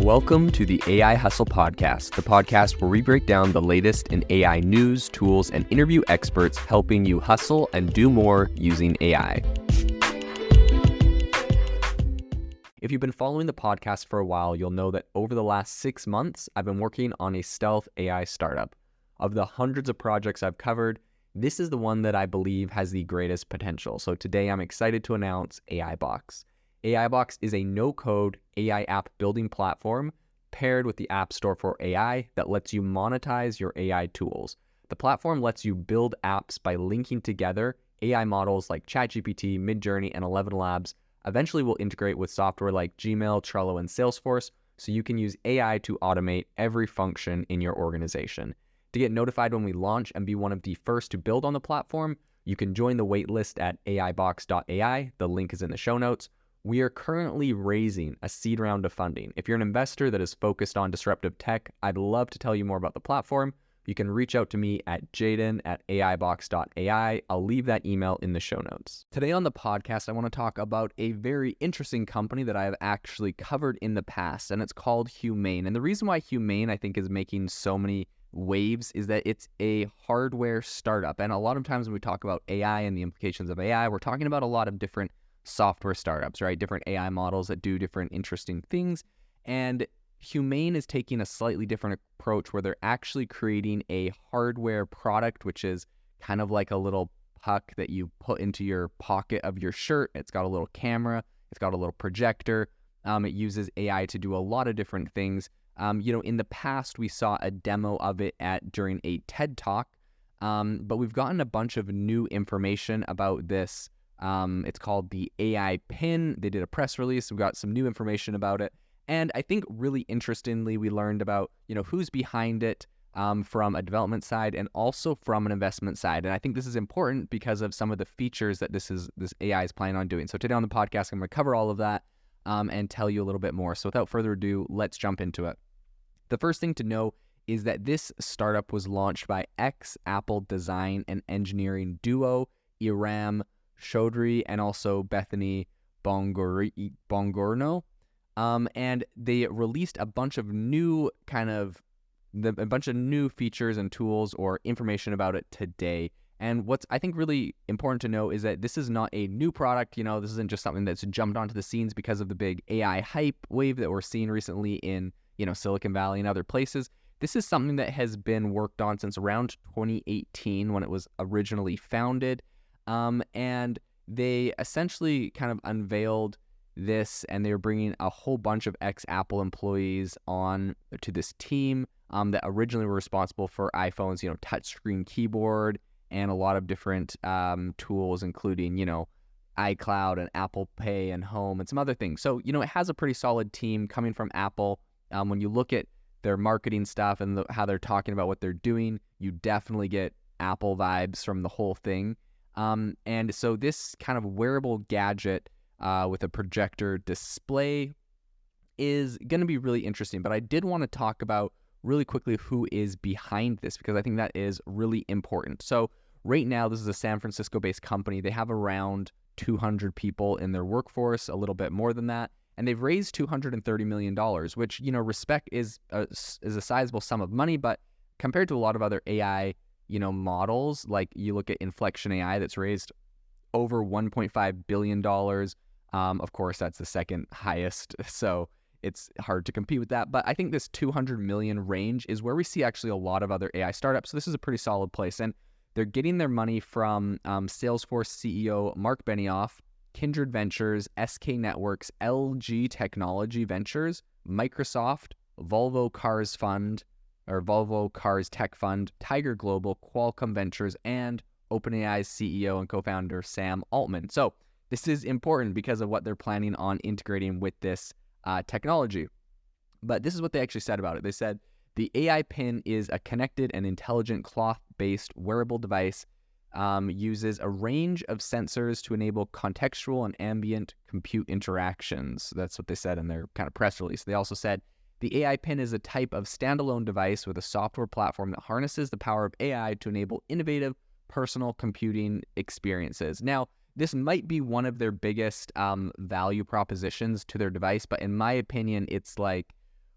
Welcome to the AI Hustle Podcast, the podcast where we break down the latest in AI news, tools, and interview experts helping you hustle and do more using AI. If you've been following the podcast for a while, you'll know that over the last 6 months, I've been working on a stealth AI startup. Of the hundreds of projects I've covered, this is the one that I believe has the greatest potential. So today I'm excited to announce AIBox. AIBox is a no-code AI app building platform paired with the App Store for AI that lets you monetize your AI tools. The platform lets you build apps by linking together AI models like ChatGPT, Midjourney, and 11 Labs. Eventually, we'll integrate with software like Gmail, Trello, and Salesforce, so you can use AI to automate every function in your organization. To get notified when we launch and be one of the first to build on the platform, you can join the waitlist at aibox.ai. The link is in the show notes. We are currently raising a seed round of funding. If you're an investor that is focused on disruptive tech, I'd love to tell you more about the platform. You can reach out to me at jaden@aibox.ai. I'll leave that email in the show notes. Today on the podcast, I want to talk about a very interesting company that I have actually covered in the past, and it's called Humane. And the reason why Humane, I think, is making so many waves is that it's a hardware startup. And a lot of times when we talk about AI and the implications of AI, we're talking about a lot of different software startups, right? Different AI models that do different interesting things. And Humane is taking a slightly different approach where they're actually creating a hardware product, which is kind of like a little puck that you put into your pocket of your shirt. It's got a little camera. It's got a little projector. It uses AI to do a lot of different things. In the past, we saw a demo of it during a TED Talk, but we've gotten a bunch of new information about this. It's called the AI pin. They did a press release. We got some new information about it. And I think really interestingly, we learned about, who's behind it from a development side and also from an investment side. And I think this is important because of some of the features that this AI is planning on doing. So today on the podcast, I'm going to cover all of that and tell you a little bit more. So without further ado, let's jump into it. The first thing to know is that this startup was launched by ex-Apple design and engineering duo Iram Chaudhry and also Bethany Bongorno. And they released a bunch of new features and tools or information about it today. And what's I think really important to know is that this is not a new product. This isn't just something that's jumped onto the scenes because of the big AI hype wave that we're seeing recently in, Silicon Valley and other places. This is something that has been worked on since around 2018 when it was originally founded. And they essentially kind of unveiled this, and they were bringing a whole bunch of ex-Apple employees on to this team that originally were responsible for iPhone's, touchscreen keyboard and a lot of different tools, including, iCloud and Apple Pay and Home and some other things. So, it has a pretty solid team coming from Apple. When you look at their marketing stuff and how they're talking about what they're doing, you definitely get Apple vibes from the whole thing. And so this kind of wearable gadget with a projector display is going to be really interesting. But I did want to talk about really quickly who is behind this, because I think that is really important. So right now, this is a San Francisco-based company. They have around 200 people in their workforce, a little bit more than that. And they've raised $230 million, which, respect is a sizable sum of money. But compared to a lot of other AI, models, like you look at Inflection AI that's raised over $1.5 billion. Of course, that's the second highest, so it's hard to compete with that. But I think this 200 million range is where we see actually a lot of other AI startups. So this is a pretty solid place. And they're getting their money from Salesforce CEO Mark Benioff, Kindred Ventures, SK Networks, LG Technology Ventures, Microsoft, Volvo Cars Tech Fund, Tiger Global, Qualcomm Ventures, and OpenAI's CEO and co-founder Sam Altman. So this is important because of what they're planning on integrating with this technology. But this is what they actually said about it. They said, the AI pin is a connected and intelligent cloth-based wearable device, uses a range of sensors to enable contextual and ambient compute interactions. That's what they said in their kind of press release. They also said, the AI pin is a type of standalone device with a software platform that harnesses the power of AI to enable innovative personal computing experiences. Now, this might be one of their biggest value propositions to their device, but in my opinion, it's like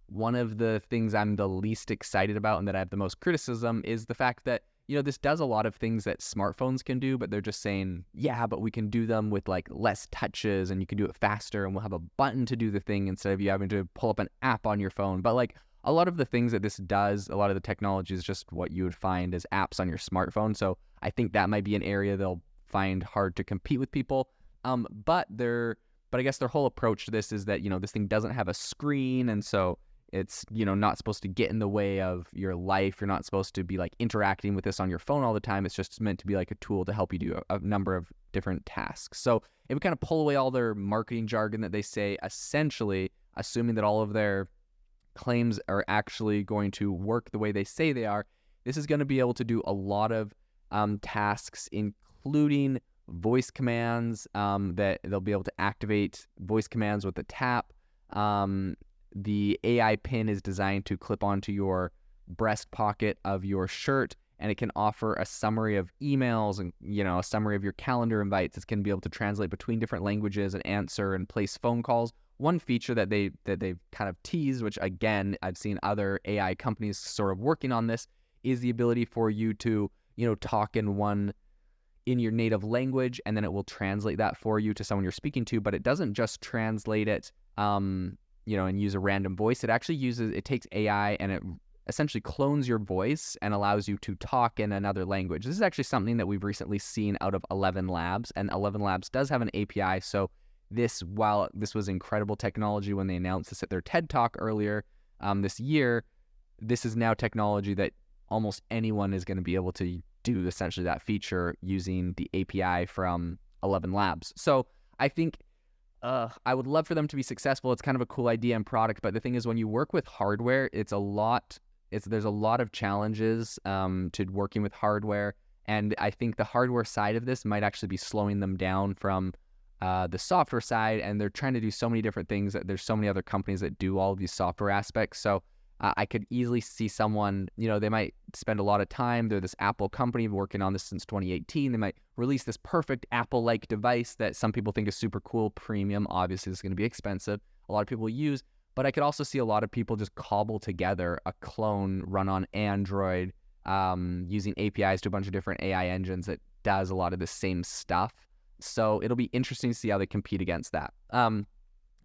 one of the things I'm the least excited about and that I have the most criticism is the fact that, this does a lot of things that smartphones can do, but they're just saying, yeah, but we can do them with like less touches and you can do it faster and we'll have a button to do the thing instead of you having to pull up an app on your phone. But like a lot of the things that this does, a lot of the technology is just what you would find as apps on your smartphone. So I think that might be an area they'll find hard to compete with people. But I guess their whole approach to this is that, this thing doesn't have a screen. And so it's, not supposed to get in the way of your life. You're not supposed to be like interacting with this on your phone all the time. It's just meant to be like a tool to help you do a number of different tasks. So it would kind of pull away all their marketing jargon that they say, essentially assuming that all of their claims are actually going to work the way they say they are. This is going to be able to do a lot of tasks, including voice commands, that they'll be able to activate voice commands with a tap. The AI pin is designed to clip onto your breast pocket of your shirt, and it can offer a summary of emails and, a summary of your calendar invites. It's going to be able to translate between different languages and answer and place phone calls. One feature that they've kind of teased, which again, I've seen other AI companies sort of working on this, is the ability for you to, talk in your native language, and then it will translate that for you to someone you're speaking to. But it doesn't just translate it, and use a random voice. It takes AI and it essentially clones your voice and allows you to talk in another language. This is actually something that we've recently seen out of 11 Labs, and 11 Labs does have an API. So while this was incredible technology when they announced this at their TED Talk earlier this year, this is now technology that almost anyone is going to be able to do essentially that feature using the API from 11 Labs. So I think I would love for them to be successful. It's kind of a cool idea and product, but the thing is, when you work with hardware, there's a lot of challenges to working with hardware, and I think the hardware side of this might actually be slowing them down from the software side, and they're trying to do so many different things that there's so many other companies that do all of these software aspects. So I could easily see someone, they might spend a lot of time. They're this Apple company working on this since 2018. They might release this perfect Apple-like device that some people think is super cool, premium. Obviously, it's going to be expensive. A lot of people use, but I could also see a lot of people just cobble together a clone run on Android using APIs to a bunch of different AI engines that does a lot of the same stuff. So it'll be interesting to see how they compete against that. In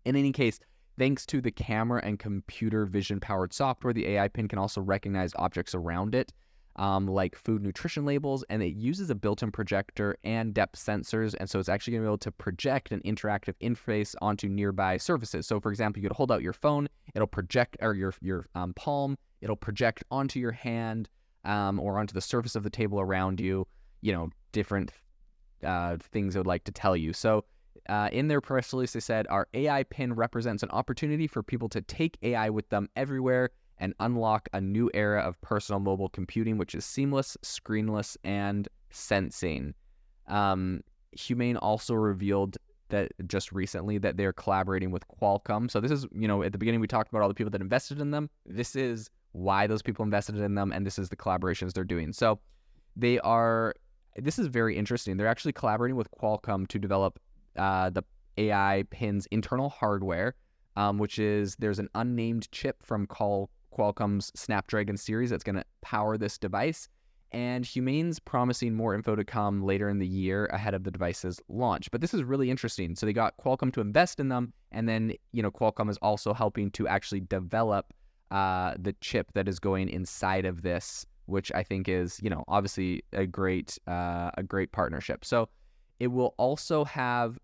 any case, thanks to the camera and computer vision-powered software, the AI pin can also recognize objects around it, like food nutrition labels, and it uses a built-in projector and depth sensors, and so it's actually going to be able to project an interactive interface onto nearby surfaces. So, for example, you could hold out your phone, it'll project, or your palm, it'll project onto your hand or onto the surface of the table around you, different things it would like to tell you. So in their press release, they said, our AI pin represents an opportunity for people to take AI with them everywhere and unlock a new era of personal mobile computing, which is seamless, screenless, and sensing. Humane also revealed that just recently that they're collaborating with Qualcomm. So this is, at the beginning we talked about all the people that invested in them. This is why those people invested in them, and this is the collaborations they're doing. So this is very interesting. They're actually collaborating with Qualcomm to develop the AI pin's internal hardware, there's an unnamed chip from Qualcomm's Snapdragon series that's going to power this device, and Humane's promising more info to come later in the year ahead of the device's launch. But this is really interesting. So they got Qualcomm to invest in them, and then Qualcomm is also helping to actually develop the chip that is going inside of this, which I think is obviously a great partnership. So it will also have,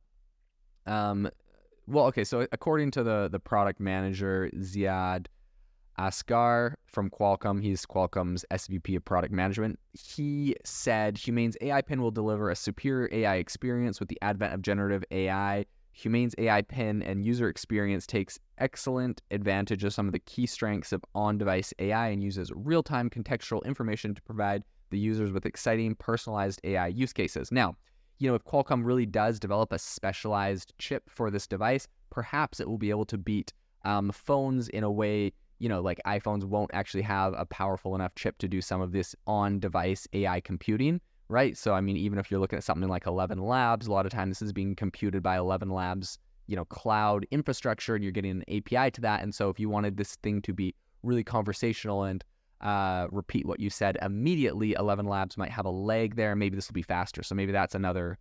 so according to the product manager, Ziad Asghar from Qualcomm, he's Qualcomm's SVP of product management, he said Humane's AI pin will deliver a superior AI experience with the advent of generative AI. Humane's AI pin and user experience takes excellent advantage of some of the key strengths of on-device AI and uses real-time contextual information to provide the users with exciting, personalized AI use cases. Now, if Qualcomm really does develop a specialized chip for this device, perhaps it will be able to beat phones in a way, like iPhones won't actually have a powerful enough chip to do some of this on-device AI computing, right? So, even if you're looking at something like 11 Labs, a lot of times this is being computed by 11 Labs, cloud infrastructure, and you're getting an API to that. And so if you wanted this thing to be really conversational and repeat what you said immediately, 11 Labs might have a lag there. Maybe this will be faster. So maybe that's another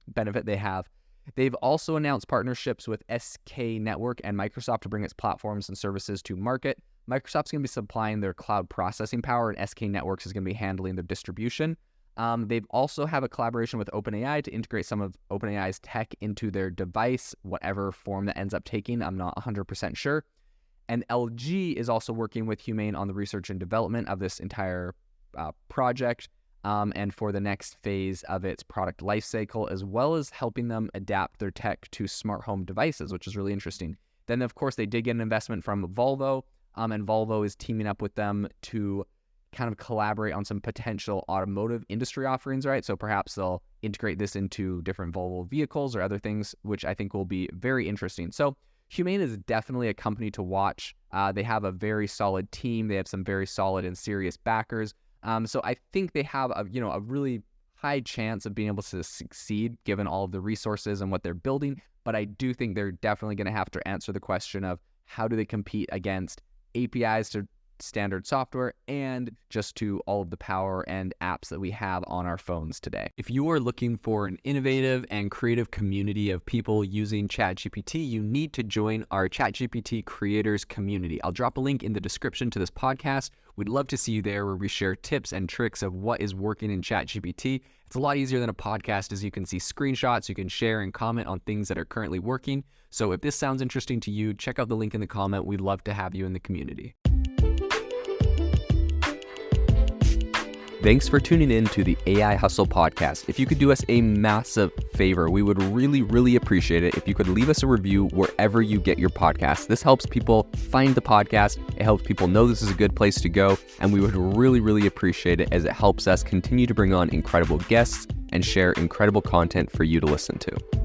benefit they have. They've also announced partnerships with SK Network and Microsoft to bring its platforms and services to market. Microsoft's going to be supplying their cloud processing power, and SK Networks is going to be handling their distribution. They've also have a collaboration with OpenAI to integrate some of OpenAI's tech into their device, whatever form that ends up taking. I'm not 100% sure. And LG is also working with Humane on the research and development of this entire project, and for the next phase of its product lifecycle, as well as helping them adapt their tech to smart home devices, which is really interesting. Then, of course, they did get an investment from Volvo, and Volvo is teaming up with them to kind of collaborate on some potential automotive industry offerings, right? So perhaps they'll integrate this into different Volvo vehicles or other things, which I think will be very interesting. So Humane is definitely a company to watch. They have a very solid team. They have some very solid and serious backers. So I think they have a really high chance of being able to succeed given all of the resources and what they're building. But I do think they're definitely going to have to answer the question of how do they compete against APIs to standard software and just to all of the power and apps that we have on our phones today. If you are looking for an innovative and creative community of people using ChatGPT, you need to join our ChatGPT creators community. I'll drop a link in the description to this podcast. We'd love to see you there, where we share tips and tricks of what is working in ChatGPT. It's a lot easier than a podcast, as you can see screenshots, you can share and comment on things that are currently working. So if this sounds interesting to you, check out the link in the comment. We'd love to have you in the community. Thanks for tuning in to the AI Hustle podcast. If you could do us a massive favor, we would really, really appreciate it if you could leave us a review wherever you get your podcasts. This helps people find the podcast. It helps people know this is a good place to go. And we would really, really appreciate it, as it helps us continue to bring on incredible guests and share incredible content for you to listen to.